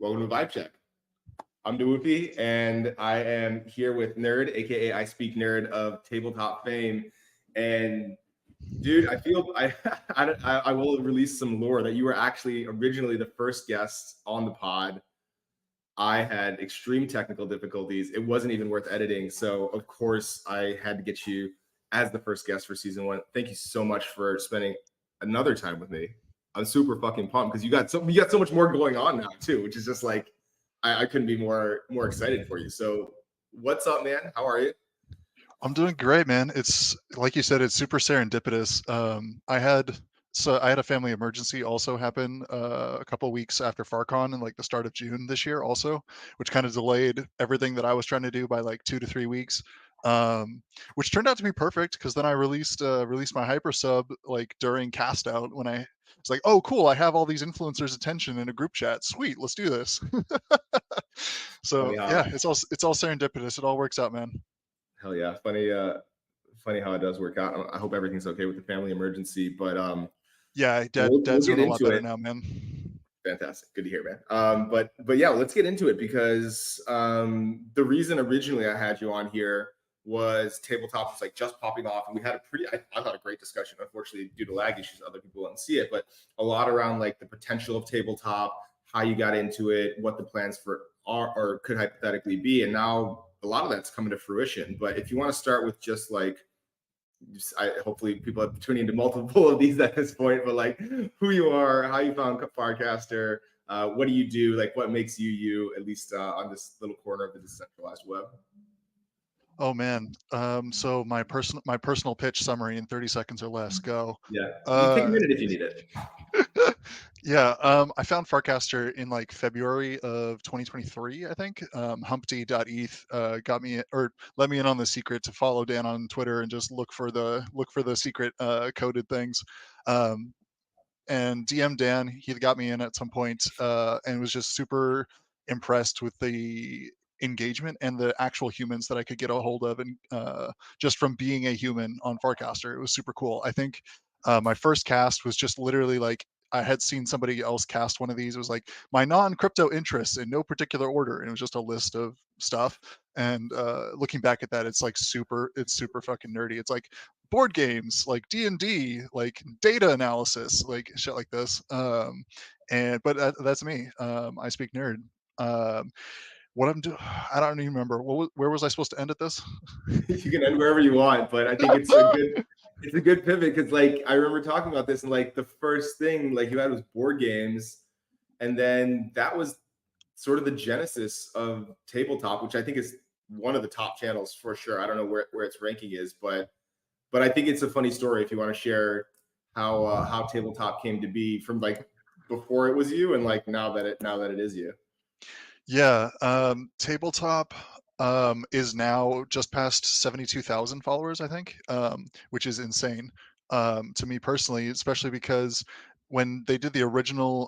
Welcome to Vibe Check. I'm Dewhoopy, and I am here with Nerd, aka I Speak Nerd of tabletop fame. And dude, I feel I will release some lore that you were actually originally the first guest on the pod. I had extreme technical difficulties. It wasn't even worth editing, so of course I had to get you as the first guest for season 1. Thank you so much for spending another time with me. I'm super fucking pumped because you got so much more going on now too, which is just like I couldn't be more excited for you. So what's up, man? How are you? I'm doing great, man. It's like you said, it's super serendipitous. I had a family emergency also happen a couple weeks after FarCon and like the start of June this year also, which kind of delayed everything that I was trying to do by like 2 to 3 weeks. Which turned out to be perfect because then I released my hyper sub like during cast out when I was like, oh cool, I have all these influencers' attention in a group chat. Sweet, let's do this. So Funny yeah, how it's all serendipitous. It all works out, man. hell yeah, funny how it does work out. I hope everything's okay with the family emergency, but Yeah, we'll dad's get doing a lot into better it. now, man. Fantastic. Good to hear, man. But yeah, let's get into it because the reason originally I had you on here was tabletop was like just popping off, and we had a pretty, I thought, a great discussion. Unfortunately, due to lag issues, other people didn't see it, but a lot around like the potential of tabletop, how you got into it, what the plans for are or could hypothetically be, and now a lot of that's coming to fruition. But if you want to start with just like hopefully people are tuning into multiple of these at this point, but like who you are, how you found Farcaster, what do you do, like what makes you you, at least on this little corner of the decentralized web. Oh man. So my personal pitch summary in 30 seconds or less. Go. Yeah, you take a Uh, minute if you need it. yeah. I found Farcaster in like February of 2023, I think. Humpty.eth got me or let me in on the secret to follow Dan on Twitter and just look for the secret coded things. Um, and DM Dan, he got me in at some point, and was just super impressed with the engagement and the actual humans that I could get a hold of, and just from being a human on Farcaster, it was super cool. I think my first cast was just literally like I had seen somebody else cast one of these. It was like my non-crypto interests in no particular order, and it was just a list of stuff. And looking back at that, it's super fucking nerdy. It's like board games, like D&D, like data analysis, like shit like this. That's me. I speak nerd. Um, what I'm doing, I don't even remember. Where was I supposed to end at this? You can end wherever you want, but I think it's a good pivot because like I remember talking about this, and like the first thing like you had was board games, and then that was sort of the genesis of tabletop, which I think is one of the top channels for sure. I don't know where its ranking is, but I think it's a funny story if you want to share how tabletop came to be from like before it was you and like now that it is you. Yeah, tabletop is now just past 72,000 followers, I think, which is insane to me personally, especially because when they did the original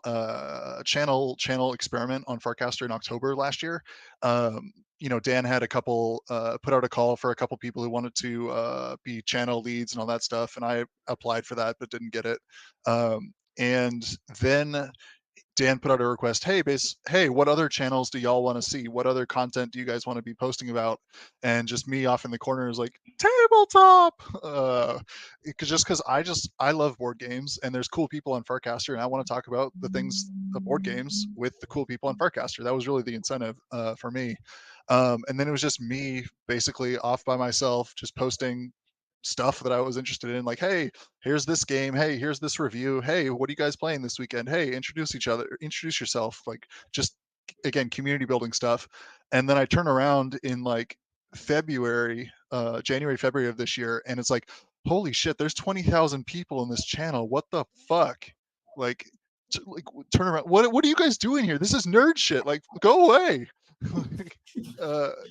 channel experiment on Farcaster in October last year, Dan had a couple put out a call for a couple people who wanted to be channel leads and all that stuff, and I applied for that but didn't get it. And then Dan put out a request. Hey, what other channels do y'all want to see? What other content do you guys want to be posting about? And just me off in the corner is like tabletop, because I love board games and there's cool people on Farcaster and I want to talk about the things the board games with the cool people on Farcaster. That was really the incentive for me. And then it was just me basically off by myself, just posting stuff that I was interested in. Like, hey, here's this game. Hey, here's this review. Hey, what are you guys playing this weekend? Hey, introduce yourself. Like, just again, community building stuff. And then I turn around in like January, February of this year, and it's like, holy shit, there's 20,000 people in this channel. What the fuck? Like, like turn around. What are you guys doing here? This is nerd shit. Like, go away.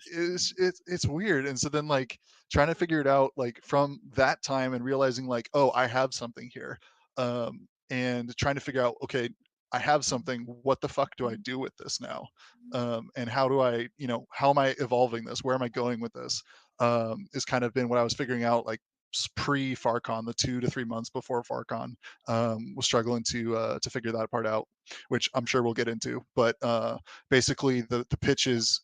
It's weird. And so then like trying to figure it out like from that time and realizing like, oh, I have something here, and trying to figure out, okay, I have something, what the fuck do I do with this now, and how do I, how am I evolving this, where am I going with this, is kind of been what I was figuring out like pre-FarCon, the 2 to 3 months before FarCon, was struggling to figure that part out, which I'm sure we'll get into. But basically, the pitch is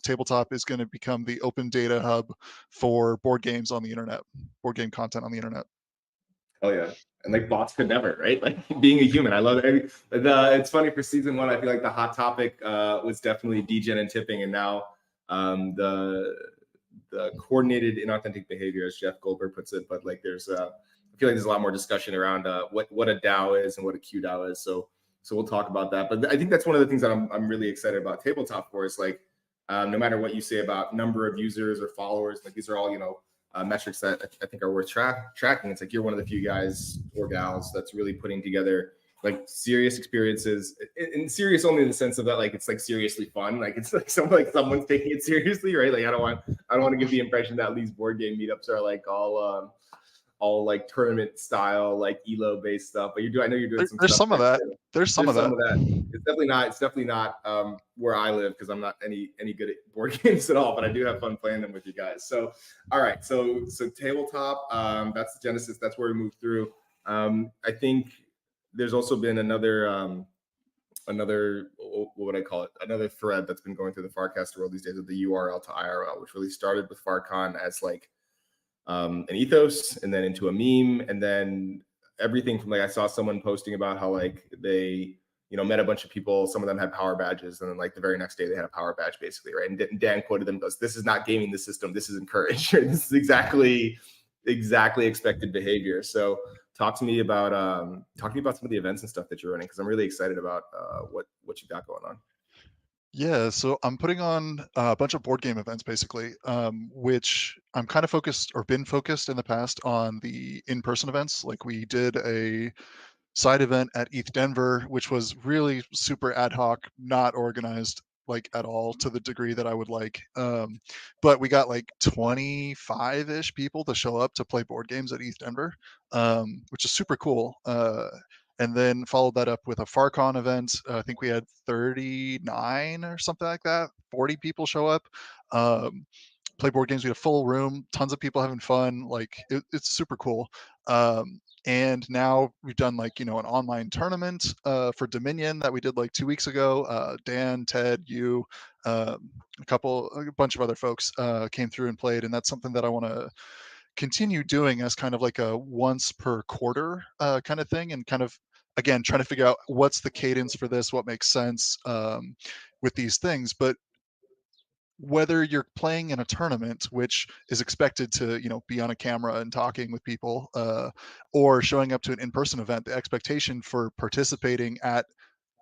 tabletop is going to become the open data hub for board games on the internet, board game content on the internet. Oh yeah. And like bots could never, right? Like being a human. I love it. It's funny for season one, I feel like the hot topic was definitely degen and tipping. And now the coordinated inauthentic behavior, as Jeff Goldberg puts it. But like I feel like there's a lot more discussion around what a DAO is and what a QDAO is. So we'll talk about that. But I think that's one of the things that I'm really excited about tabletop for is like no matter what you say about number of users or followers, like these are all, metrics that I think are worth tracking. It's like you're one of the few guys or gals that's really putting together like serious experiences, and serious only in the sense of that like it's like seriously fun. Like it's like someone's taking it seriously, right? Like I don't want to give the impression that these board game meetups are like all like tournament style, like elo based stuff. But I know you're doing some There's stuff some of there that. too. There's some of that. It's definitely not where I live because I'm not any good at board games at all, but I do have fun playing them with you guys. So all right, so tabletop, that's the genesis, that's where we move through. I think there's also been another what would I call it? Another thread that's been going through the Farcaster world these days of the URL to IRL, which really started with FarCon as like an ethos, and then into a meme, and then everything from like I saw someone posting about how like they met a bunch of people, some of them had power badges, and then like the very next day they had a power badge basically, right? And Dan quoted them, goes, "This is not gaming the system, this is encouraged." This is exactly expected behavior. So talk to me about some of the events and stuff that you're running, because I'm really excited about what you got going on. Yeah, so I'm putting on a bunch of board game events basically, which I'm kind of focused or been focused in the past on the in-person events. Like we did a side event at ETH Denver, which was really super ad hoc, not organized like at all to the degree that I would like. But we got like 25-ish people to show up to play board games at ETH Denver, which is super cool. And then followed that up with a FarCon event. I think we had 39 or something like that. 40 people show up. Play board games. We had a full room, tons of people having fun. Like it's super cool. And now we've done like an online tournament for Dominion that we did like 2 weeks ago. Dan, Ted, you, a bunch of other folks came through and played, and that's something that I want to continue doing as kind of like a once per quarter kind of thing, and kind of again trying to figure out what's the cadence for this, what makes sense with these things. But whether you're playing in a tournament, which is expected to be on a camera and talking with people, or showing up to an in-person event, the expectation for participating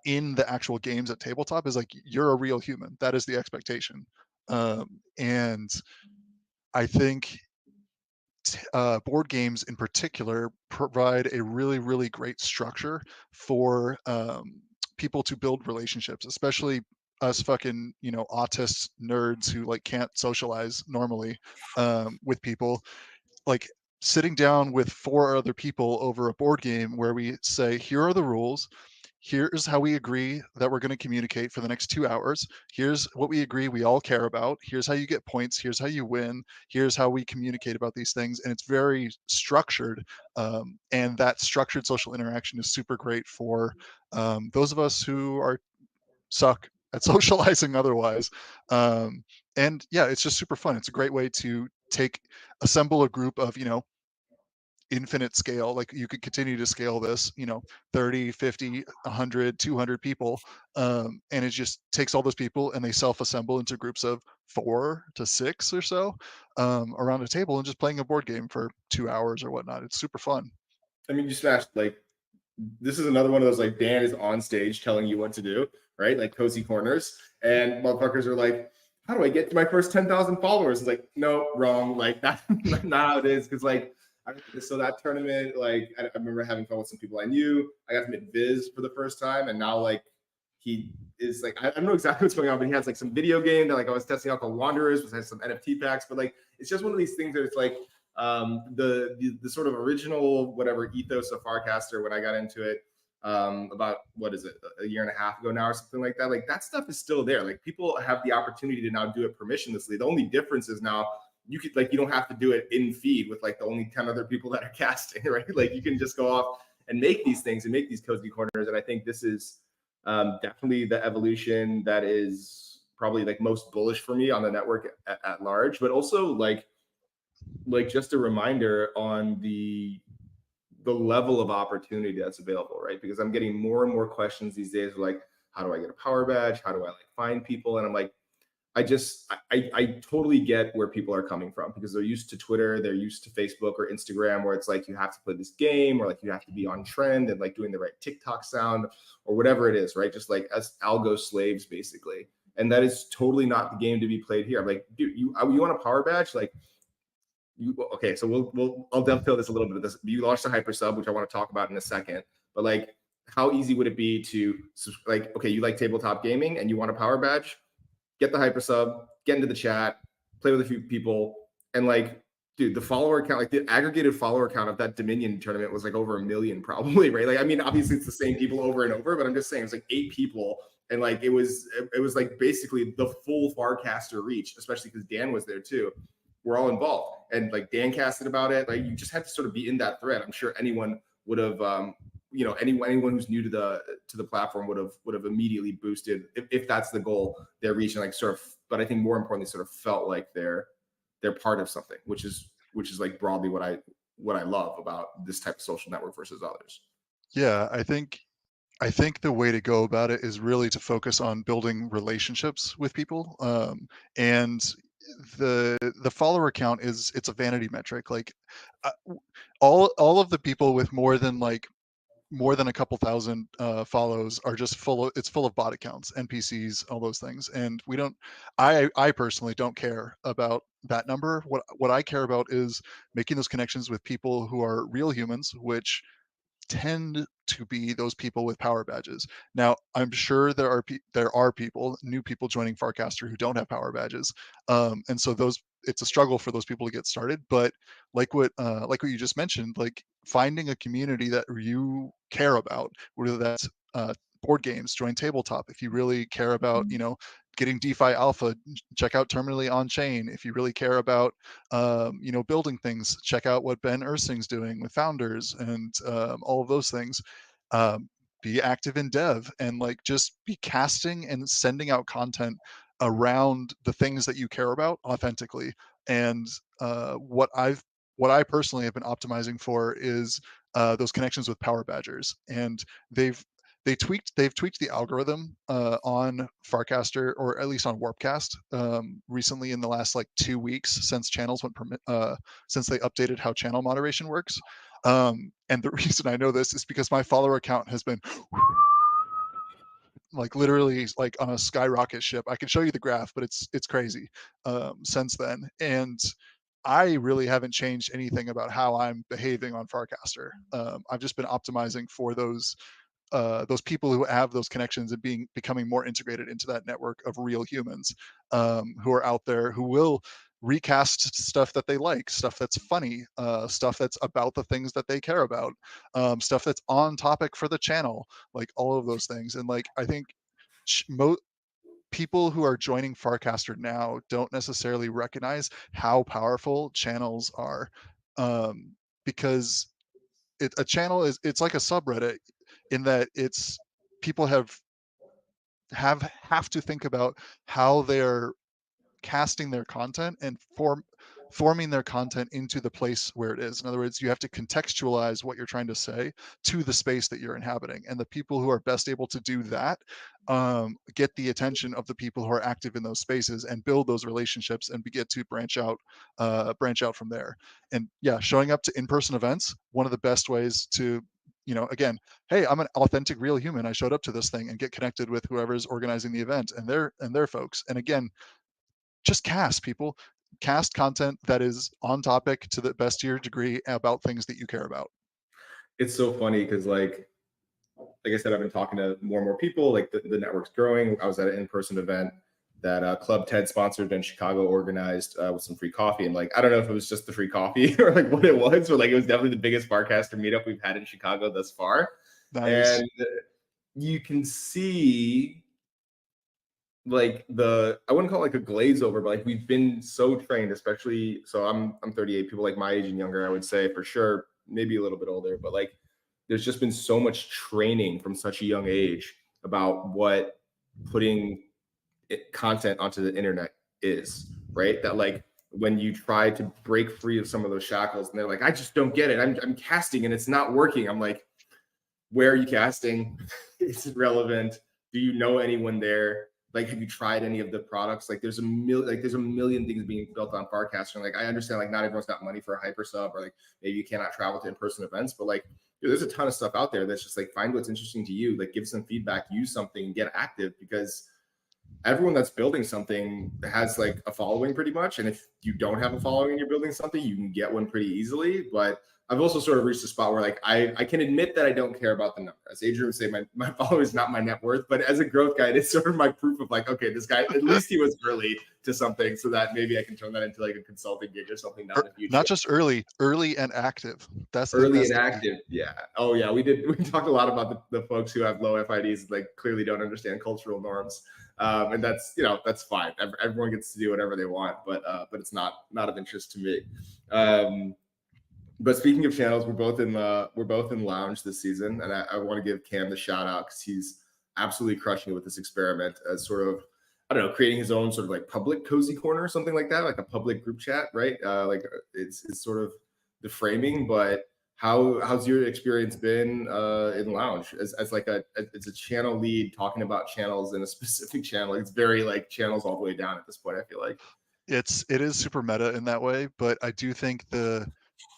in the actual games at tabletop is like you're a real human. That is the expectation. And I think board games in particular provide a really, really great structure for people to build relationships, especially us fucking, autist nerds who like can't socialize normally with people. Like sitting down with 4 other people over a board game where we say, here are the rules. Here's how we agree that we're going to communicate for the next 2 hours. Here's what we agree we all care about. Here's how you get points. Here's how you win. Here's how we communicate about these things. And it's very structured. And that structured social interaction is super great for those of us who suck at socializing otherwise. And yeah, it's just super fun. It's a great way to assemble a group of, infinite scale. Like you could continue to scale this 30, 50, 100, 200 people, and it just takes all those people and they self-assemble into groups of 4 to 6 or so around a table and just playing a board game for 2 hours or whatnot. It's super fun. I mean, you smashed like this is another one of those like Dan is on stage telling you what to do, right? Like cozy corners, and motherfuckers are like, "How do I get to my first 10,000 followers?" It's like, no, wrong. Like that's not how it is. Because like, so that tournament, like I remember having fun with some people I knew. I got to meet Viz for the first time, and now like he is like I don't know exactly what's going on, but he has like some video game that like I was testing out called Wanderers, which has some NFT packs. But like it's just one of these things that it's like the sort of original whatever ethos of Farcaster when I got into it about what is it, a year and a half ago now or something like that. Like that stuff is still there. Like people have the opportunity to now do it permissionlessly. The only difference is now you could like, you don't have to do it in feed with like the only 10 other people that are casting, right? Like you can just go off and make these things and make these cozy corners. And I think this is definitely the evolution that is probably like most bullish for me on the network at large, but also like just a reminder on the level of opportunity that's available, right? Because I'm getting more and more questions these days like, how do I get a power badge? How do I like find people? And I'm like, I totally get where people are coming from because they're used to Twitter, they're used to Facebook or Instagram, where it's like you have to play this game or like you have to be on trend and like doing the right TikTok sound or whatever it is, right? Just like as algo slaves, basically. And that is totally not the game to be played here. I'm like, dude, you want a power badge? Like, okay, so I'll dovetail this a little bit of this. You launched a hyper sub, which I want to talk about in a second, but like, how easy would it be to like, okay, you like tabletop gaming and you want a power badge? Get the hyper sub, get into the chat, play with a few people, and like, dude, the follower count, like the aggregated follower count of that Dominion tournament was like over 1 million, probably, right? Like, I mean, obviously it's the same people over and over, but I'm just saying it's like 8 people, and like it was like basically the full Farcaster reach, especially because Dan was there too. We're all involved, and like Dan casted about it. Like you just had to sort of be in that thread. I'm sure anyone would have anyone who's new to the platform would have immediately boosted if that's the goal they're reaching, like sort of, but I think more importantly sort of felt like they're part of something, which is like broadly what I love about this type of social network versus others. Yeah, I think the way to go about it is really to focus on building relationships with people. And the follower count it's a vanity metric. Like uh, all of the people with more than a couple thousand follows are just full of bot accounts, NPCs, all those things. And we don't, I personally don't care about that number. What I care about is making those connections with people who are real humans, which tend to be those people with power badges. Now, I'm sure there are people, new people joining Farcaster who don't have power badges, and so those it's a struggle for those people to get started. But like what you just mentioned, like finding a community that you care about, whether that's board games, join tabletop. If you really care about, getting DeFi alpha, check out Terminally on Chain. If you really care about building things, check out what Ben Ursing's doing with founders and all of those things. Um, be active in dev and like just be casting and sending out content around the things that you care about authentically. And what I personally have been optimizing for is those connections with power badgers, and they've they've tweaked the algorithm on Farcaster, or at least on Warpcast, recently in the last like 2 weeks since channels went since they updated how channel moderation works. And the reason I know this is because my follower account has been like literally like on a skyrocket ship. I can show you the graph, but it's crazy since then. And I really haven't changed anything about how I'm behaving on Farcaster. I've just been optimizing for those people who have those connections and becoming more integrated into that network of real humans who are out there who will recast stuff that they like, stuff that's funny, stuff that's about the things that they care about, stuff that's on topic for the channel, like all of those things. And like I think people who are joining Farcaster now don't necessarily recognize how powerful channels are, because a channel it's like a subreddit in that it's people have to think about how they're casting their content and forming their content into the place where it is. In other words, you have to contextualize what you're trying to say to the space that you're inhabiting, and the people who are best able to do that get the attention of the people who are active in those spaces and build those relationships and get to branch out from there. And yeah, showing up to in-person events, one of the best ways to, again, hey, I'm an authentic real human, I showed up to this thing, and get connected with whoever's organizing the event and their folks. And again, just cast content that is on topic to the best of your degree about things that you care about. It's so funny because like I said, I've been talking to more and more people. Like the network's growing. I was at an in-person event that Club TED sponsored and Chicago organized with some free coffee. And like, I don't know if it was just the free coffee or like what it was, or like it was definitely the biggest Farcaster meetup we've had in Chicago thus far. Nice. And you can see like the I wouldn't call it like a glaze over, but like we've been so trained, especially so I'm 38, people like my age and younger, I would say for sure, maybe a little bit older, but like there's just been so much training from such a young age about what putting content onto the internet is, right? That like when you try to break free of some of those shackles and they're like, I just don't get it. I'm casting and it's not working. I'm like, where are you casting? Is it relevant? Do you know anyone there? Like, have you tried any of the products? Like, there's a million things being built on Farcaster. Like, I understand, like, not everyone's got money for a hyper sub, or like maybe you cannot travel to in-person events, but like, dude, there's a ton of stuff out there that's just like find what's interesting to you, like give some feedback, use something, get active because everyone that's building something has like a following pretty much. And if you don't have a following and you're building something, you can get one pretty easily. But I've also sort of reached a spot where like I can admit that I don't care about the number. As Adrian would say, my follower is not my net worth. But as a growth guide, it's sort of my proof of like, okay, this guy, at least he was early to something so that maybe I can turn that into like a consulting gig or something down the future. Not just early and active. Early That's and the key. active. Yeah. Oh yeah. We talked a lot about the folks who have low FIDs, like clearly don't understand cultural norms. And that's, that's fine. Everyone gets to do whatever they want, but it's not of interest to me. But speaking of channels, we're both in lounge this season, and I want to give Cam the shout out because he's absolutely crushing it with this experiment as sort of, I don't know, creating his own sort of like public cozy corner or something like that, like a public group chat, right? It's sort of the framing, but how's your experience been in lounge as like it's a channel lead talking about channels in a specific channel? It's very like channels all the way down at this point, I feel like. It is super meta in that way, but I do think the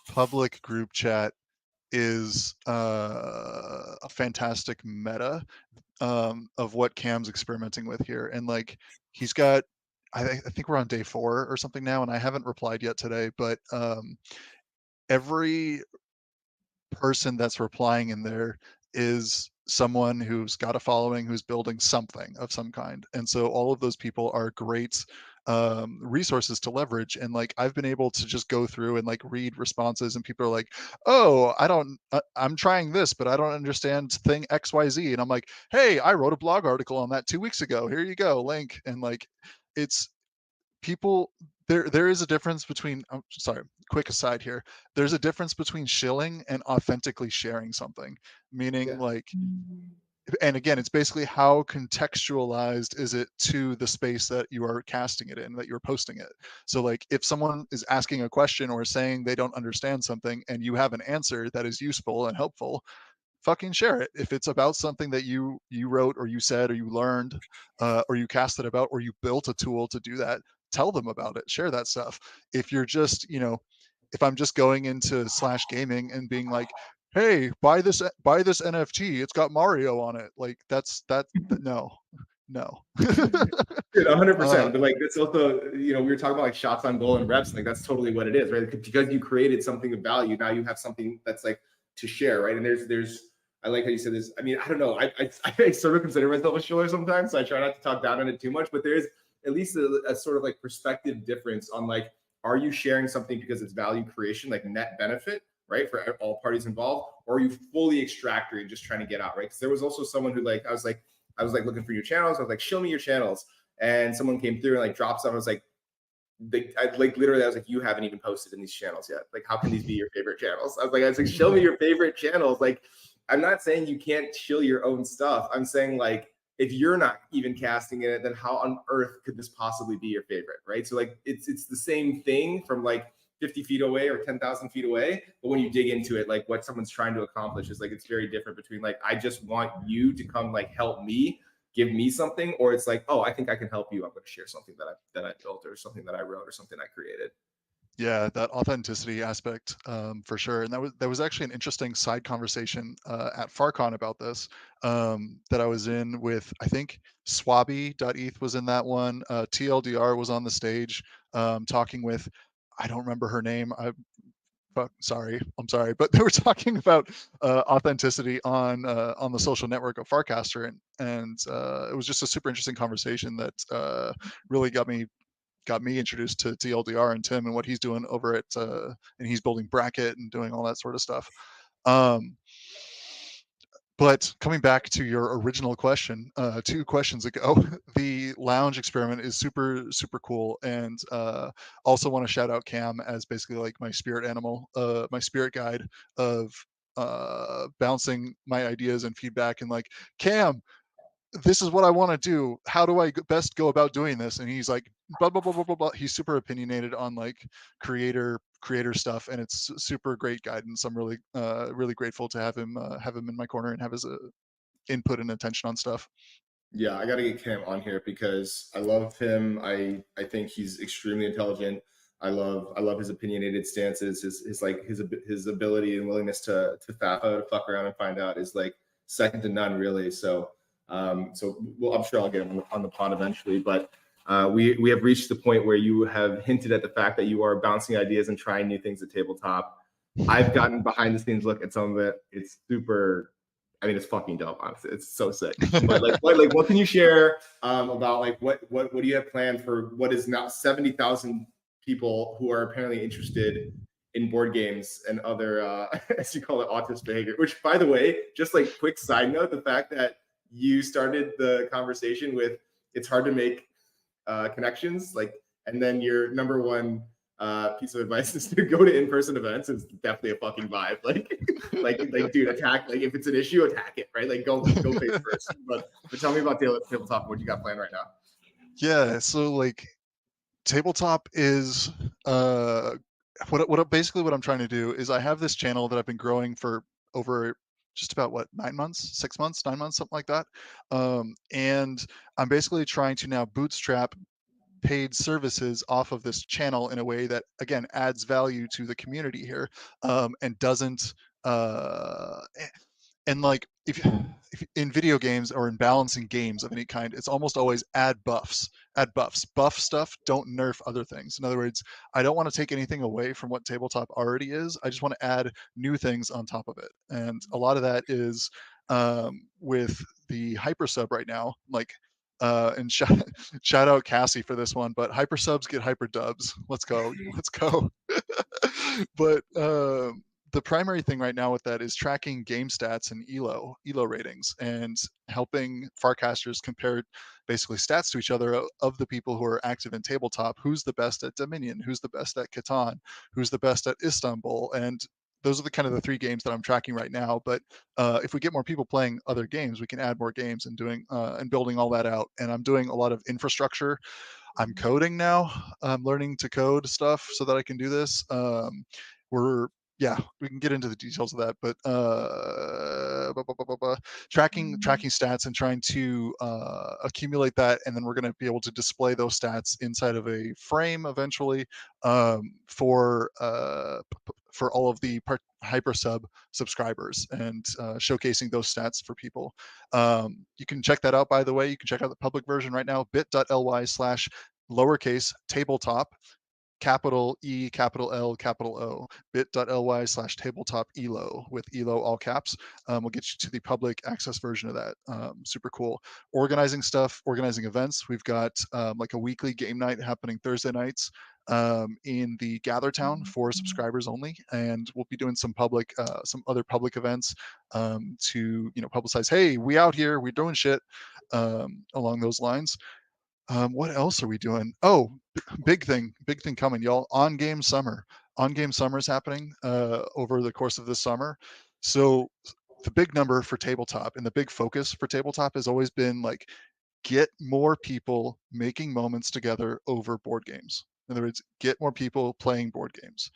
public group chat is a fantastic meta of what Cam's experimenting with here. And like he's got, I think we're on day 4 or something now, and I haven't replied yet today, but every person that's replying in there is someone who's got a following, who's building something of some kind. And so all of those people are great resources to leverage. And like I've been able to just go through and like read responses, and people are like, "Oh, I'm trying this, but I don't understand thing XYZ." And I'm like, "Hey, I wrote a blog article on that 2 weeks ago. Here you go, link." And like it's people, there is a difference between, I'm sorry, quick aside here, there's a difference between shilling and authentically sharing something, meaning Yeah. like, and again, it's basically how contextualized is it to the space that you are casting it in, that you're posting it. So like if someone is asking a question or saying they don't understand something and you have an answer that is useful and helpful, fucking share it. If it's about something that you wrote or you said or you learned, or you casted about, or you built a tool to do that, tell them about it. Share that stuff. If you're just, if I'm just going into slash gaming and being like, "Hey, buy this NFT. It's got Mario on it." Like no, no. Dude, uh, 100%. But like, that's also, we were talking about like shots on goal and reps. And like, that's totally what it is, right? Because you created something of value. Now you have something that's like to share, right? And I like how you said this. I mean, I don't know. I sort of consider myself a shiller sometimes. So I try not to talk down on it too much, but there's at least a sort of like perspective difference on like, are you sharing something because it's value creation, like net benefit, right? For all parties involved, or are you fully extractory and just trying to get out, right? Because there was also someone who I was like looking for your channels. I was like, show me your channels. And someone came through and like dropped some. I was like, literally, I was like, you haven't even posted in these channels yet. Like, how can these be your favorite channels? I was like, show me your favorite channels. Like, I'm not saying you can't chill your own stuff. I'm saying like, if you're not even casting in it, then how on earth could this possibly be your favorite, right? So like, it's the same thing from like 50 feet away or 10,000 feet away. But when you dig into it, like what someone's trying to accomplish is like, it's very different between like, I just want you to come like help me, give me something, or it's like, oh, I think I can help you. I'm going to share something that I built or something that I wrote or something I created. Yeah, that authenticity aspect, for sure. And that was actually an interesting side conversation at FarCon about this, that I was in with, I think Swabby.eth was in that one. TLDR was on the stage, talking with, I don't remember her name. Sorry, I'm sorry, but they were talking about authenticity on the social network of Farcaster, and it was just a super interesting conversation that really got me introduced to TLDR and Tim and what he's doing over at, and he's building bracket and doing all that sort of stuff. Um, But coming back to your original question, 2 questions ago, the lounge experiment is super, super cool. And also want to shout out Cam as basically like my spirit animal, my spirit guide of bouncing my ideas and feedback and like, Cam, this is what I want to do. How do I best go about doing this? And he's like, blah, blah, blah, blah, blah, blah. He's super opinionated on like creator stuff. And it's super great guidance. I'm really, really grateful to have him in my corner and have his input and attention on stuff. Yeah, I got to get Cam on here because I love him. I think he's extremely intelligent. I love his opinionated stances. His ability and willingness to faff out, to fuck around and find out is like second to none, really. So I'm sure I'll get him on the pod eventually. But we have reached the point where you have hinted at the fact that you are bouncing ideas and trying new things at tabletop. I've gotten behind the scenes look at some of it. It's super. I mean, it's fucking dope. Honestly, it's so sick. But what can you share about like what do you have planned for what is now 70,000 people who are apparently interested in board games and other as you call it autist behavior? Which, by the way, just like quick side note, the fact that you started the conversation with it's hard to make connections, like, and then your number one piece of advice is to go to in-person events is definitely a fucking vibe. Like, dude, attack. Like, if it's an issue, attack it, right? Like, go face first. But tell me about tabletop. What you got planned right now? Yeah. So like tabletop is basically what I'm trying to do is I have this channel that I've been growing for over just about what 9 months, 6 months, 9 months, something like that. And I'm basically trying to now bootstrap paid services off of this channel in a way that again adds value to the community here, and doesn't and like if in video games or in balancing games of any kind, it's almost always add buffs, buff stuff, don't nerf other things. In other words, I don't want to take anything away from what tabletop already is. I just want to add new things on top of it, and a lot of that is with the hyper sub right now, like and shout out Cassie for this one, but hyper subs get hyper dubs. Let's go, let's go. But the primary thing right now with that is tracking game stats and elo ratings and helping farcasters compare basically stats to each other of the people who are active in tabletop. Who's the best at Dominion? Who's the best at Catan? Who's the best at Istanbul? And those are the kind of the 3 games that I'm tracking right now. But if we get more people playing other games, we can add more games and doing and building all that out. And I'm doing a lot of infrastructure. I'm coding now. I'm learning to code stuff so that I can do this. We're Yeah, we can get into the details of that, but tracking stats and trying to accumulate that, and then we're going to be able to display those stats inside of a frame eventually, for all of the hypersub subscribers, and showcasing those stats for people. You can check that out, by the way. You can check out the public version right now, bit.ly/lowercase tabletop, capital E, capital L, capital O, bit.ly/tabletop elo, with elo all caps. We'll get you to the public access version of that. Super cool. Organizing stuff, organizing events. We've got like a weekly game night happening Thursday nights in the Gather Town for subscribers only, and we'll be doing some other public events to publicize, hey, we out here, we doing shit, along those lines. What else are we doing? Oh, big thing coming, y'all. On game summer is happening over the course of this summer. So the big number for tabletop and the big focus for tabletop has always been like, get more people making moments together over board games. In other words, get more people playing board games.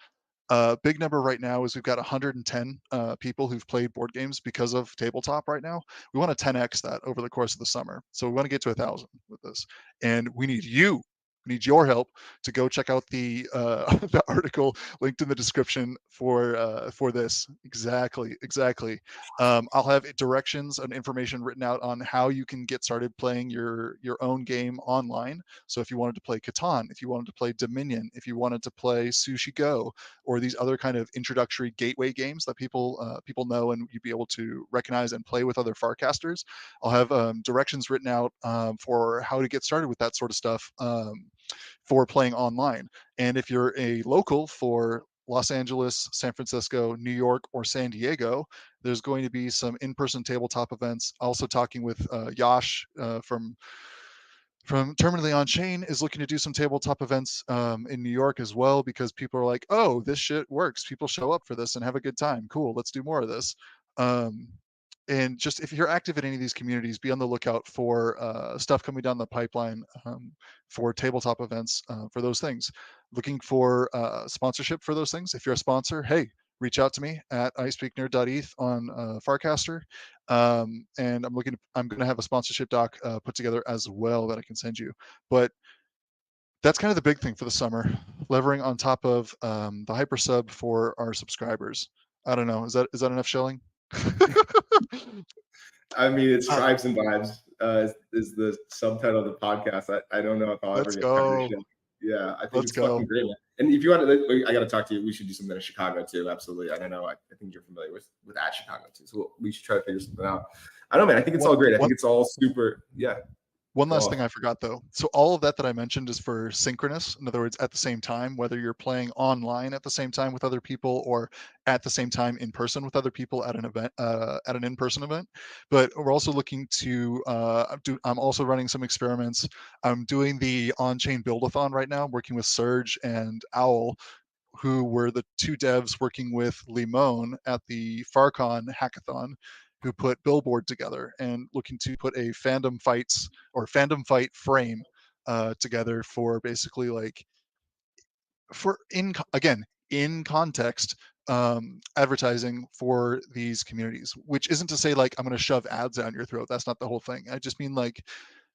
Big number right now is we've got 110 people who've played board games because of tabletop right now. We want to 10x that over the course of the summer. So we want to get to 1,000 with this. And we need you. We need your help to go check out the the article linked in the description for this. Exactly. I'll have directions and information written out on how you can get started playing your own game online. So if you wanted to play Catan, if you wanted to play Dominion, if you wanted to play Sushi Go, or these other kind of introductory gateway games that people know and you'd be able to recognize and play with other farcasters, I'll have directions written out for how to get started with that sort of stuff, for playing online. And if you're a local for Los Angeles, San Francisco, New York, or San Diego, there's going to be some in-person tabletop events. Also talking with Yash from Terminally On Chain is looking to do some tabletop events in New York as well, because people are like, oh, this shit works. People show up for this and have a good time. Cool, let's do more of this. Um, and just if you're active in any of these communities, be on the lookout for stuff coming down the pipeline for tabletop events for those things. Looking for sponsorship for those things. If you're a sponsor, hey, reach out to me at ispeaknerd.eth on Farcaster. And I'm going to have a sponsorship doc put together as well that I can send you. But that's kind of the big thing for the summer, levering on top of the hyper sub for our subscribers. I don't know. Is that enough shilling? I mean, it's Tribes and Vibes is the subtitle of the podcast. I don't know if I'll ever Let's get tired of go. shit. Yeah, I think Let's it's go. fucking great, man. And if you want to, I got to talk to you. We should do something in Chicago too. Absolutely. I don't know. I think you're familiar with at Chicago too. So we should try to figure something out. I don't know, man. I think it's all great. I think it's all super. Yeah. One last thing I forgot though. So all of that I mentioned is for synchronous. In other words, at the same time, whether you're playing online at the same time with other people or at the same time in person with other people at an event, at an in-person event. But we're also looking to I'm also running some experiments. I'm doing the on-chain build-a-thon right now, working with Surge and Owl, who were the two devs working with Limon at the Farcon hackathon, who put Billboard together and looking to put a fandom fight frame together for basically like in context advertising for these communities, which isn't to say like I'm going to shove ads down your throat. That's not the whole thing. I just mean like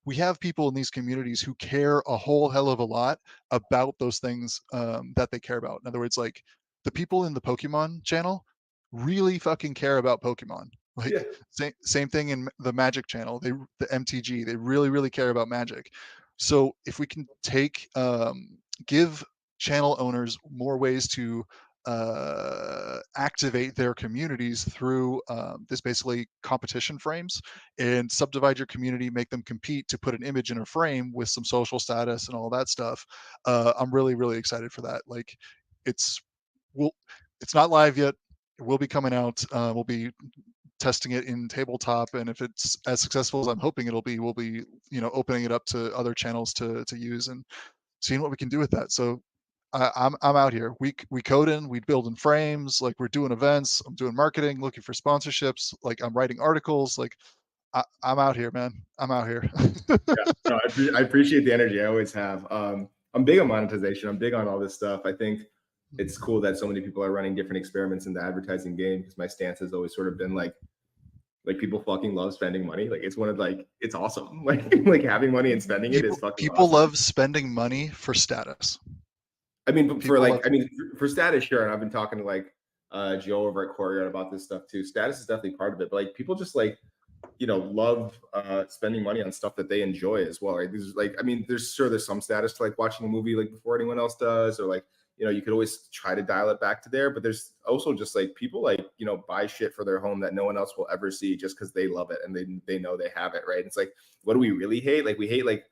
we have people in these communities who care a whole hell of a lot about those things that they care about. In other words, like the people in the Pokemon channel really fucking care about Pokemon. Yeah. Like same thing in the Magic channel. The MTG, they really care about Magic. So if we can give channel owners more ways to activate their communities through this basically competition frames, and subdivide your community, make them compete to put an image in a frame with some social status and all that stuff. I'm really excited for that. Like it's it's not live yet. It will be coming out. We'll be testing it in tabletop, and if it's as successful as I'm hoping it'll be, we'll be opening it up to other channels to use and seeing what we can do with that. So I'm out here. We code in, we build in frames, like we're doing events, I'm doing marketing, looking for sponsorships, like I'm writing articles, like I'm out here, man. I'm out here. Yeah, no, I appreciate the energy. I always have. I'm big on monetization. I'm big on all this stuff. I think it's cool that so many people are running different experiments in the advertising game, because my stance has always sort of been like people fucking love spending money. Like it's one of it's awesome. Like having money and spending it is fucking people awesome. love spending money for status. I mean, for status, sure. And I've been talking to like Joe over at Courtyard about this stuff too. Status is definitely part of it, but like people just like love spending money on stuff that they enjoy as well, right? There's like, I mean, there's some status to like watching a movie like before anyone else does, or like you could always try to dial it back to there, but there's also just like people like buy shit for their home that no one else will ever see just because they love it and they know they have it, right? It's like, what do we really hate? Like we hate like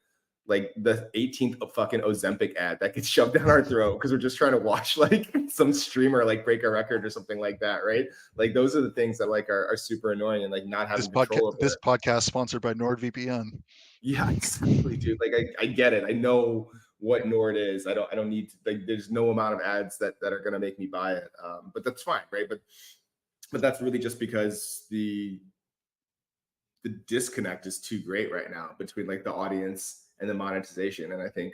the 18th fucking Ozempic ad that gets shoved down our throat because we're just trying to watch like some streamer like break a record or something like that, right? Like those are the things that like are super annoying, and like not having control over this podcast sponsored by NordVPN. Yeah, exactly, dude. Like I get it. I know what Nord is. I don't need to, like there's no amount of ads that are gonna make me buy it. But that's fine, right? But that's really just because the disconnect is too great right now between like the audience and the monetization. And I think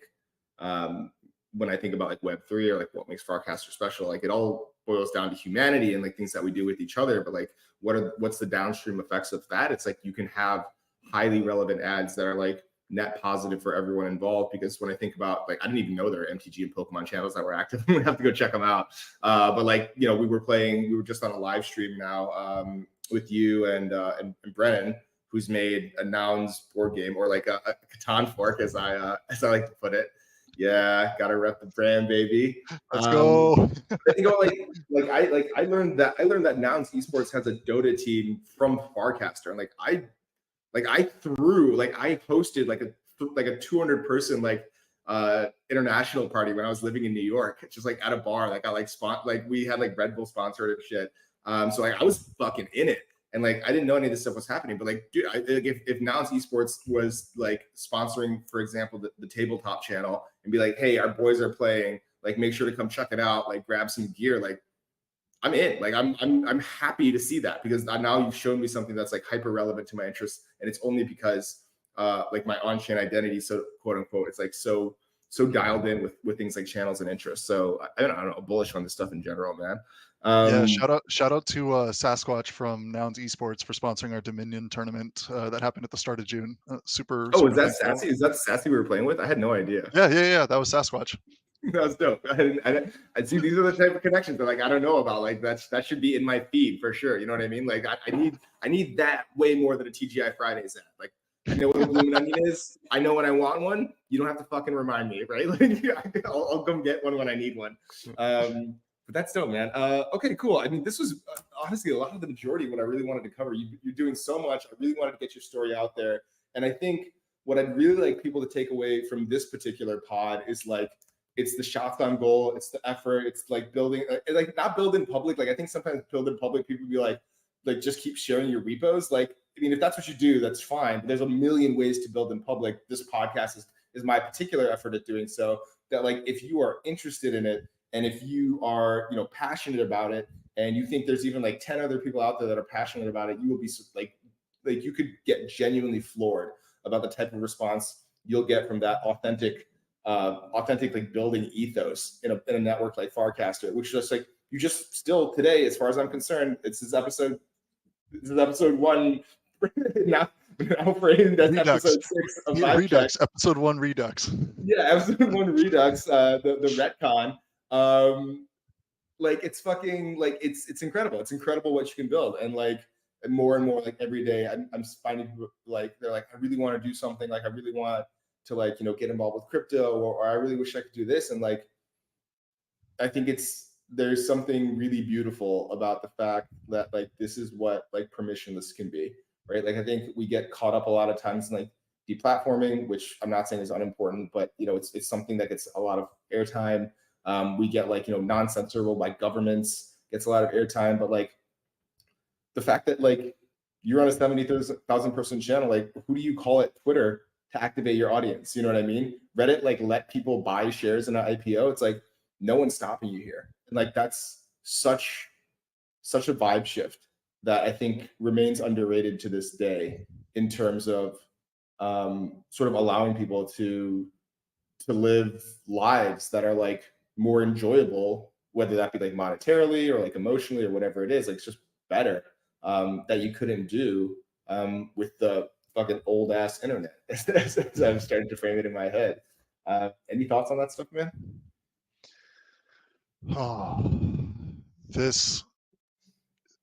when I think about like Web3 or like what makes Farcaster special, like it all boils down to humanity and like things that we do with each other. But like what's the downstream effects of that? It's like you can have highly relevant ads that are like net positive for everyone involved. Because when I think about like, I didn't even know there are MTG and Pokemon channels that were active. I'm gonna have to go check them out. But like, we were just on a live stream now with you and Brennan, who's made a nouns board game, or like a Catan fork, as I like to put it. Yeah, gotta rep the brand, baby. Let's go. I learned that Nouns Esports has a Dota team from Farcaster, and I hosted like a 200 person international party when I was living in New York, just like at a bar that got like like we had like Red Bull sponsored and shit. So like I was fucking in it. And like I didn't know any of this stuff was happening, but like, dude, like if Nouns Esports was like sponsoring, for example, the tabletop channel and be like, hey, our boys are playing, like make sure to come check it out, like grab some gear, like I'm in. Like I'm happy to see that because now you've shown me something that's like hyper relevant to my interests, and it's only because like my on-chain identity, so quote unquote, it's like so dialed in with things like channels and interests. So I don't know, bullish on this stuff in general, man. Yeah, Um, shout out to Sasquatch from Nouns Esports for sponsoring our Dominion tournament that happened at the start of June. Super oh, super is that thankful. Sassy? Is that Sassy we were playing with? I had no idea. Yeah. That was Sasquatch. That was dope. I see these are the type of connections that like I don't know about. Like that should be in my feed for sure. You know what I mean? Like I need that way more than a TGI Fridays at. Like I know what a blooming onion is. I know when I want one. You don't have to fucking remind me, right? Like I'll come get one when I need one. But that's dope, man. Okay, cool. I mean, this was honestly a lot of the majority of what I really wanted to cover. You're doing so much. I really wanted to get your story out there, and I think what I'd really like people to take away from this particular pod is like it's the shots on goal, it's the effort, it's like building, like not build in public. Like I think sometimes build in public, people be like just keep sharing your repos. Like I mean, if that's what you do, that's fine. But there's a million ways to build in public. This podcast is my particular effort at doing so. That like if you are interested in it and if you are passionate about it and you think there's even like 10 other people out there that are passionate about it, you will be like you could get genuinely floored about the type of response you'll get from that authentic like building ethos in a network like Farcaster, which just like you just still today, as far as I'm concerned, this is episode one. now for that's Redux. episode 6 of Yeah, Vibe Check. Redux. Episode 1 Redux. Yeah, episode 1 Redux, the retcon. Like it's fucking like it's incredible. It's incredible what you can build, and like and more like every day, I'm finding people like they're like I really want to do something, like I really want to like get involved with crypto, or I really wish I could do this, and like I think there's something really beautiful about the fact that like this is what like permissionless can be, right? Like I think we get caught up a lot of times in like deplatforming, which I'm not saying is unimportant, but it's something that gets a lot of airtime. We get like non-censorable by governments gets a lot of airtime, but like the fact that like you're on a 70,000 person channel, like who do you call at Twitter to activate your audience? You know what I mean? Reddit like let people buy shares in an IPO. It's like no one's stopping you here, and like that's such a vibe shift that I think remains underrated to this day in terms of sort of allowing people to live lives that are like more enjoyable, whether that be like monetarily or like emotionally or whatever it is. Like it's just better that you couldn't do with the fucking old ass internet. As I'm starting to frame it in my head. Any thoughts on that stuff, man? Oh, this.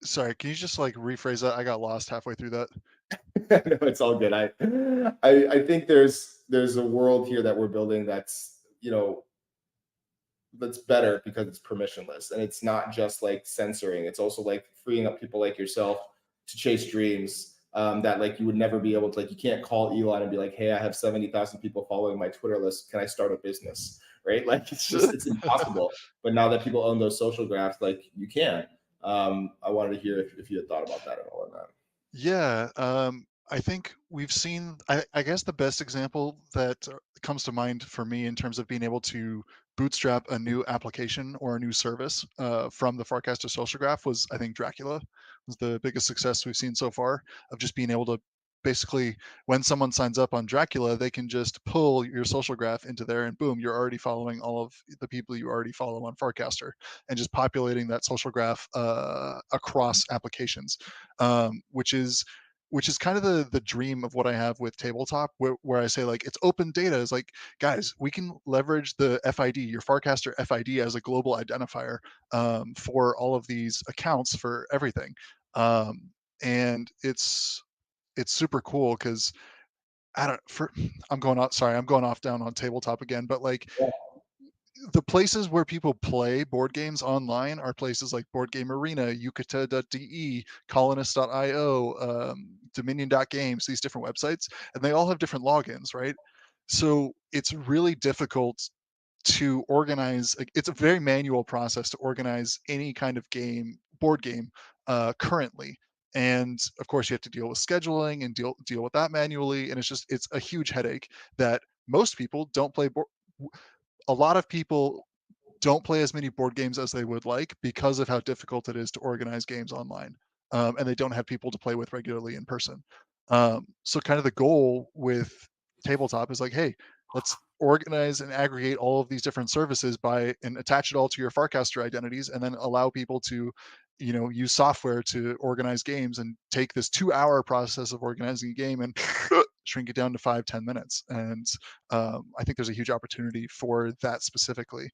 Sorry, can you just like rephrase that? I got lost halfway through that. No, it's all good. I think there's a world here that we're building that's that's better because it's permissionless and it's not just like censoring. It's also like freeing up people like yourself to chase dreams that like you would never be able to. Like you can't call Elon and be like, hey, I have 70,000 people following my Twitter list, can I start a business, right? Like it's impossible. But now that people own those social graphs, like you can. I wanted to hear if you had thought about that at all or not. Yeah, I think we've seen. I guess the best example that comes to mind for me in terms of being able to bootstrap a new application or a new service from the Farcaster social graph was, I think, Dracula was the biggest success we've seen so far of just being able to basically, when someone signs up on Dracula, they can just pull your social graph into there, and boom, you're already following all of the people you already follow on Farcaster, and just populating that social graph across applications, which is kind of the dream of what I have with tabletop, where I say like it's open data. Is like, guys, we can leverage the FID, your Farcaster FID, as a global identifier for all of these accounts for everything, and it's super cool because I don't for I'm going off. Sorry, I'm going off down on tabletop again, but like Yeah. the places where people play board games online are places like Board Game Arena, Yucata.de, Colonist.io, Dominion.games, these different websites, and they all have different logins, right? So it's really difficult to organize. Like, it's a very manual process to organize any kind of board game, currently. And of course, you have to deal with scheduling and deal with that manually. And it's a huge headache that most people don't play. A lot of people don't play as many board games as they would like because of how difficult it is to organize games online. And they don't have people to play with regularly in person. So kind of the goal with tabletop is like, hey, let's organize and aggregate all of these different services and attach it all to your Farcaster identities, and then allow people to, use software to organize games and take this 2-hour process of organizing a game and shrink it down to 5-10 minutes. And I think there's a huge opportunity for that specifically.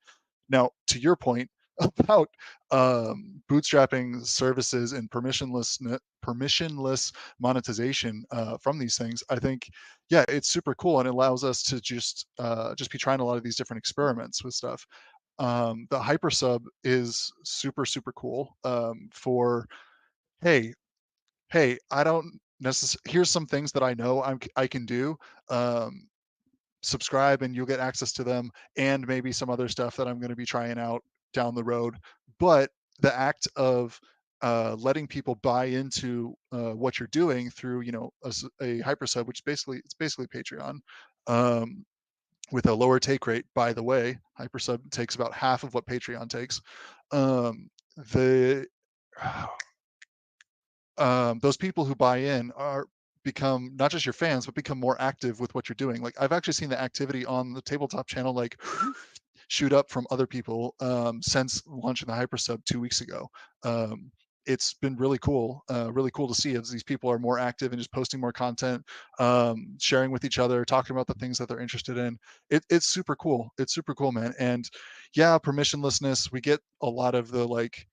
Now, to your point about bootstrapping services and permissionless monetization from these things, I think, yeah, it's super cool, and it allows us to just be trying a lot of these different experiments with stuff. The hypersub is super super cool, for, hey, I don't necessarily, here's some things that I know I can do. Um, Subscribe and you'll get access to them, and maybe some other stuff that I'm going to be trying out down the road. But the act of letting people buy into what you're doing through, a hypersub, which it's basically Patreon, um, with a lower take rate. By the way, hypersub takes about half of what Patreon takes. The Those people who buy in are become not just your fans, but become more active with what you're doing. Like, I've actually seen the activity on the tabletop channel like shoot up from other people, since launching the hypersub 2 weeks ago. Um, it's been really cool to see as these people are more active and just posting more content, sharing with each other, talking about the things that they're interested in. It's super cool. It's super cool, man. And yeah, permissionlessness, we get a lot of the like,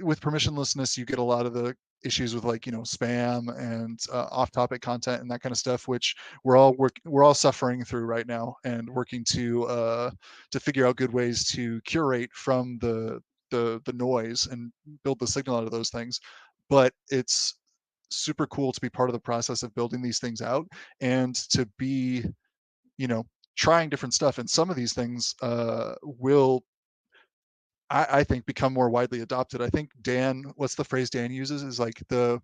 with permissionlessness, you get a lot of the issues with, like, spam and off-topic content and that kind of stuff, which we're all suffering through right now, and working to figure out good ways to curate from the noise and build the signal out of those things. But it's super cool to be part of the process of building these things out, and to be, you know trying different stuff. And some of these things will, I think, become more widely adopted. I think what's the phrase Dan uses, is like the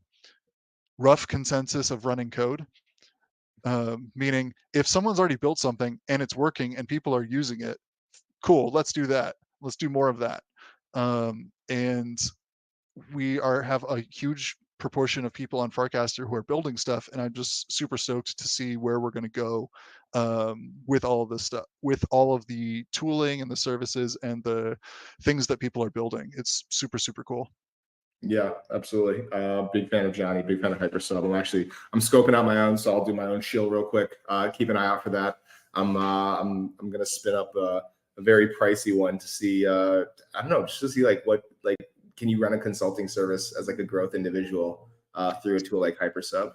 rough consensus of running code. Meaning, if someone's already built something and it's working and people are using it, cool, let's do that. Let's do more of that. And we have a huge proportion of people on Farcaster who are building stuff, and I'm just super stoked to see where we're going to go, with all of this stuff, with all of the tooling and the services and the things that people are building. It's super super cool. Yeah, absolutely. Big fan of Johnny, big fan of Hypersub. I'm scoping out my own, so I'll do my own shill real quick. Keep an eye out for that. I'm gonna spin up a very pricey one to see. I don't know, just to see like what, like, can you run a consulting service as like a growth individual through a tool like Hypersub?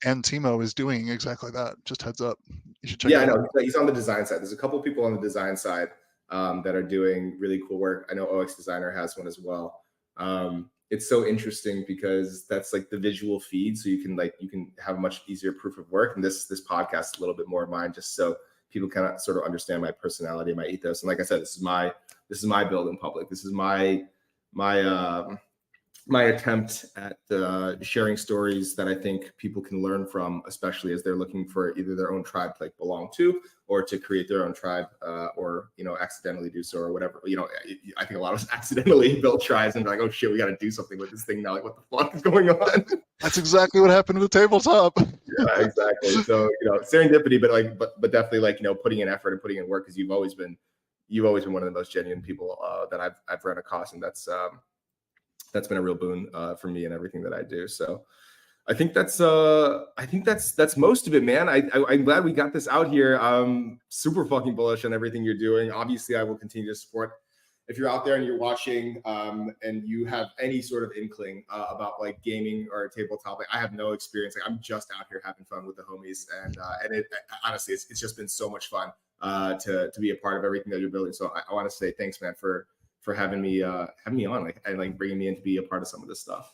And Timo is doing exactly that. Just heads up, you should check Yeah, it I out. know. He's on the design side. There's a couple people on the design side that are doing really cool work. I know OX Designer has one as well. It's so interesting because that's like the visual feed, so you can have a much easier proof of work. And this podcast is a little bit more of mine, just so people kind of sort of understand my personality, my ethos. And like I said, this is my build in public. This is my my attempt at sharing stories that I think people can learn from, especially as they're looking for either their own tribe to like belong to, or to create their own tribe, or accidentally do so, or whatever. I think a lot of us accidentally build tribes and be like, oh shit, we got to do something with this thing now. Like, what the fuck is going on? That's exactly what happened with tabletop. Yeah, exactly. So serendipity, but but definitely like putting in effort and putting in work, because you've always been one of the most genuine people that I've run across, and that's been a real boon for me and everything that I do. So I think that's most of it, man. I'm glad we got this out here. I'm super fucking bullish on everything you're doing. Obviously, I will continue to support. If you're out there and you're watching, and you have any sort of inkling about like gaming or tabletop, like, I have no experience. Like, I'm just out here having fun with the homies, and it honestly, it's just been so much fun to be a part of everything that you're building. So I want to say thanks, man, for having me on, like, and like bringing me in to be a part of some of this stuff.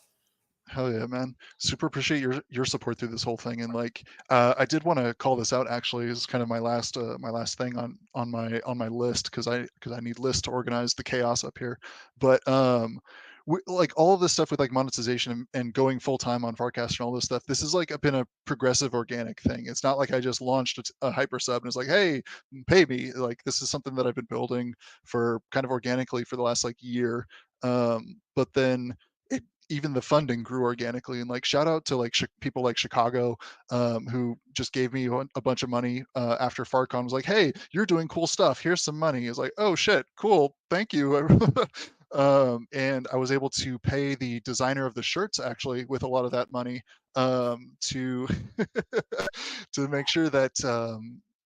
Hell yeah, man. Super appreciate your support through this whole thing. And like I did want to call this out actually as kind of my last thing on my list because I need lists to organize the chaos up here. But like all of this stuff with like monetization and going full time on Farcast and all this stuff, this has like been a progressive organic thing. It's not like I just launched a hyper sub and it's like, hey, pay me. Like this is something that I've been building for kind of organically for the last like year. But then it even the funding grew organically, and like shout out to like people like Chicago, who just gave me a bunch of money after FarCon was like, hey, you're doing cool stuff, here's some money. It's like, oh shit, cool, thank you. And I was able to pay the designer of the shirts actually with a lot of that money, to to make sure that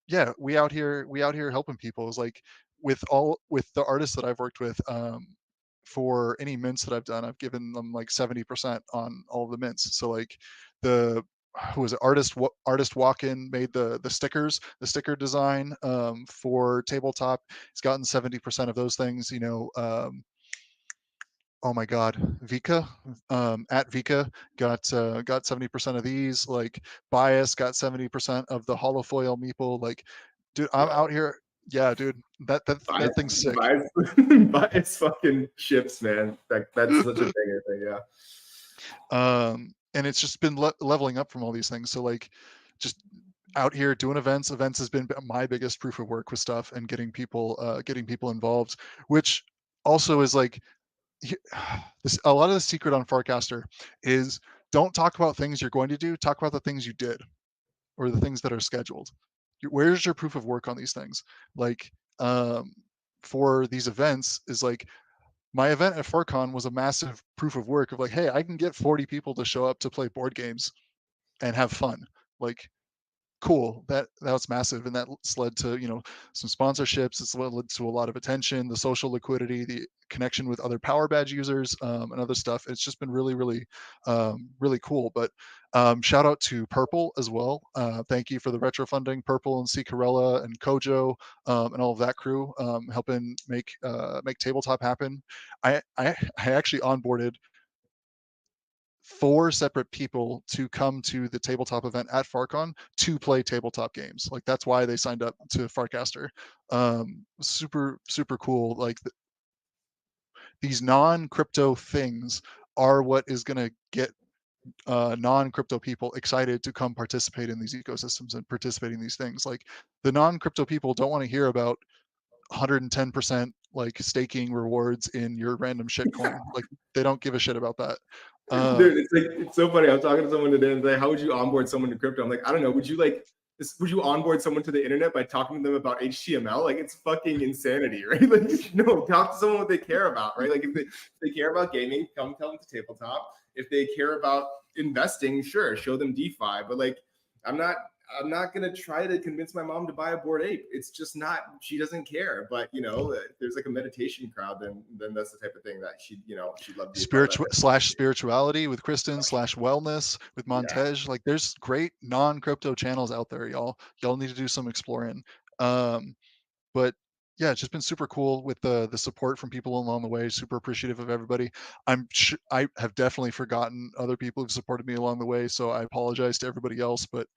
yeah, we out here helping people. Is like with the artists that I've worked with, for any mints that I've done, I've given them like 70% on all of the mints. So like the who was it? Artist walk in made the stickers, the sticker design for tabletop. He's gotten 70% of those things. You know, oh my God, Vika, at Vika got 70% of these. Like Bias got 70% of the holofoil meeple. Like, dude, I'm Yo, out here. Yeah, dude, bias, that thing's sick. bias, bias fucking ships, man. That's such a bigger thing. Yeah. And it's just been leveling up from all these things. So like, just out here doing events. Events has been my biggest proof of work with stuff and getting people involved, which also is like this, a lot of the secret on Farcaster is don't talk about things you're going to do. Talk about the things you did or the things that are scheduled. Where's your proof of work on these things? Like, um, for these events is like my event at FarCon was a massive proof of work of like, hey, I can get 40 people to show up to play board games and have fun. Like, cool, that was massive, and that's led to, you know, some sponsorships. It's led to a lot of attention, the social liquidity, the connection with other power badge users, and other stuff. It's just been really really really cool. But shout out to Purple as well. Thank you for the retro funding, Purple and C Corella and Kojo, and all of that crew, helping make tabletop happen. I actually onboarded 4 separate people to come to the tabletop event at FarCon to play tabletop games. Like that's why they signed up to Farcaster. Super super cool. Like these non-crypto things are what is going to get non-crypto people excited to come participate in these ecosystems and participate in these things. Like the non-crypto people don't want to hear about 110% like staking rewards in your random shitcoin. Like they don't give a shit about that. Dude, Um, it's like it's so funny. I was talking to someone today and like, how would you onboard someone to crypto? I'm like, I don't know. Would you like this? Would you onboard someone to the internet by talking to them about HTML? Like it's fucking insanity, right? Like, no, talk to someone what they care about, right? Like if they care about gaming, come tell them to tabletop. If they care about investing, sure, show them DeFi. But like, I'm not I'm not gonna try to convince my mom to buy a Bored Ape. It's just not. She doesn't care. But you know, if there's like a meditation crowd, then that's the type of thing that she'd love to be a part of. That spiritual type of slash spirituality with Kristen slash wellness with yeah, Montej. Like there's great non-crypto channels out there, y'all. Y'all need to do some exploring. Um, but yeah, it's just been super cool with the support from people along the way. Super appreciative of everybody. I have definitely forgotten other people who've supported me along the way, so I apologize to everybody else. But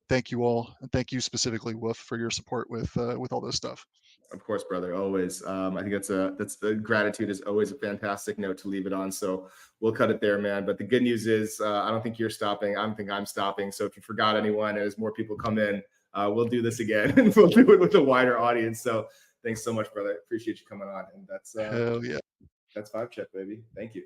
thank you all, and thank you specifically, Woof, for your support with all this stuff. of course, brother. Always. I think that's the gratitude is always a fantastic note to leave it on. So we'll cut it there, man. But the good news is, I don't think you're stopping. I don't think I'm stopping. So if you forgot anyone, as more people come in, we'll do this again, and we'll do it with a wider audience. So thanks so much, brother. Appreciate you coming on. And Hell yeah. that's Vibe Check, baby. Thank you.